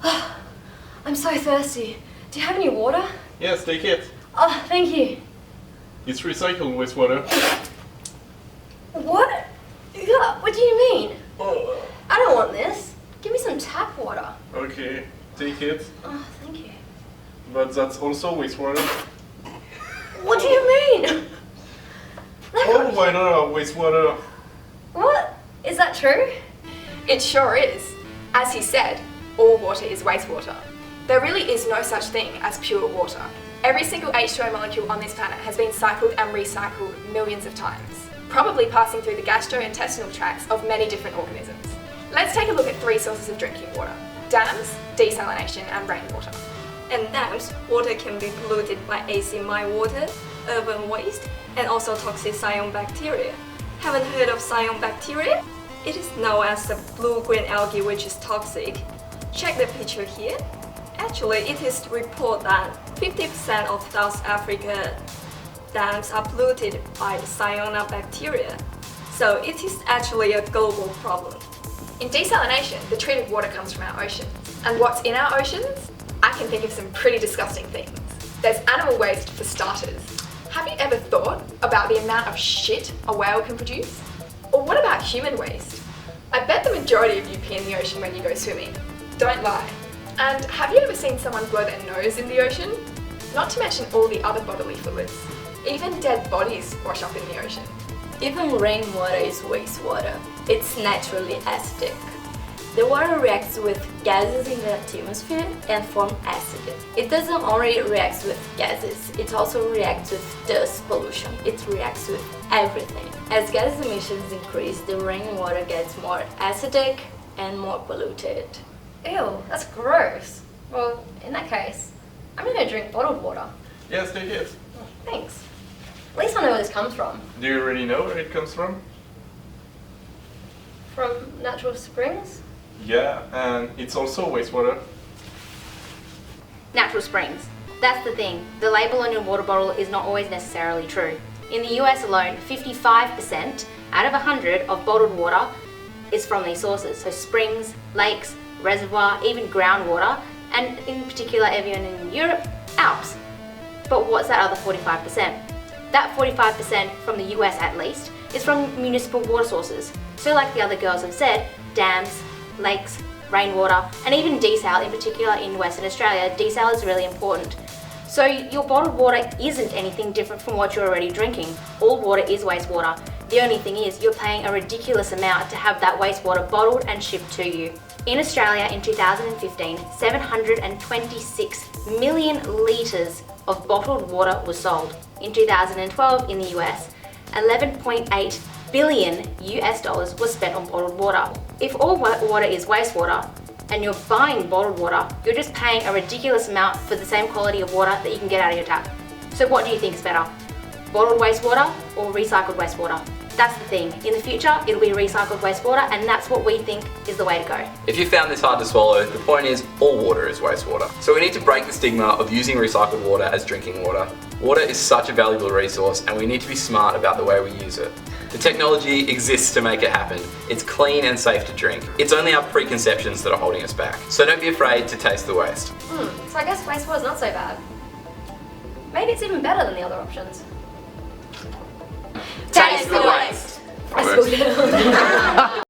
I'm so thirsty. Do you have any water? Yes, take it. Oh, thank you. It's recycled wastewater. What? Yeah, what do you mean? Oh. I don't want this. Give me some tap water. Okay, take it. Oh, thank you. But that's also wastewater. What do you mean? Oh, why not wastewater? What? Is that true? It sure is. As he said, all water is wastewater. There really is no such thing as pure water. Every single H2O molecule on this planet has been cycled and recycled millions of times, probably passing through the gastrointestinal tracts of many different organisms. Let's take a look at 3 sources of drinking water: dams, desalination, and rainwater. In dams, water can be polluted by acid mine water, urban waste, and also toxic cyanobacteria. Haven't heard of cyanobacteria? It is known as the blue-green algae, which is toxic. Check the picture here. Actually, it is reported that 50% of South Africa dams are polluted by cyanobacteria. So it is actually a global problem. In desalination, the treated water comes from our oceans. And what's in our oceans? I can think of some pretty disgusting things. There's animal waste for starters. Have you ever thought about the amount of shit a whale can produce? Or what about human waste? I bet the majority of you pee in the ocean when you go swimming. Don't lie. And have you ever seen someone blow their nose in the ocean? Not to mention all the other bodily fluids. Even dead bodies wash up in the ocean. Even rainwater is wastewater. It's naturally acidic. The water reacts with gases in the atmosphere and form acid. It doesn't only react with gases, it also reacts with dust pollution. It reacts with everything. As gas emissions increase, the rainwater gets more acidic and more polluted. Ew, that's gross. Well, in that case, I'm gonna drink bottled water. Yes, take it. Oh, thanks. At least I know where this comes from. Do you already know where it comes from? From natural springs? Yeah, and it's also wastewater. Natural springs. That's the thing. The label on your water bottle is not always necessarily true. In the US alone, 55% out of 100 of bottled water is from these sources. So springs, lakes, reservoir, even groundwater, and in particular, even in Europe, Alps. But what's that other 45%? That 45% from the US at least is from municipal water sources. So like the other girls have said, dams, lakes, rainwater, and even desal, in particular in Western Australia, desal is really important. So your bottled water isn't anything different from what you're already drinking. All water is wastewater. The only thing is you're paying a ridiculous amount to have that wastewater bottled and shipped to you. In Australia in 2015, 726 million litres of bottled water was sold. In 2012 in the US, 11.8 billion US dollars was spent on bottled water. If all water is wastewater and you're buying bottled water, you're just paying a ridiculous amount for the same quality of water that you can get out of your tap. So what do you think is better? Bottled wastewater or recycled wastewater? That's the thing. In the future, it'll be recycled wastewater, and that's what we think is the way to go. If you found this hard to swallow, the point is all water is wastewater. So we need to break the stigma of using recycled water as drinking water. Water is such a valuable resource, and we need to be smart about the way we use it. The technology exists to make it happen. It's clean and safe to drink. It's only our preconceptions that are holding us back. So don't be afraid to taste the waste. So I guess wastewater's not so bad. Maybe it's even better than the other options. Taste the waste! I still get it.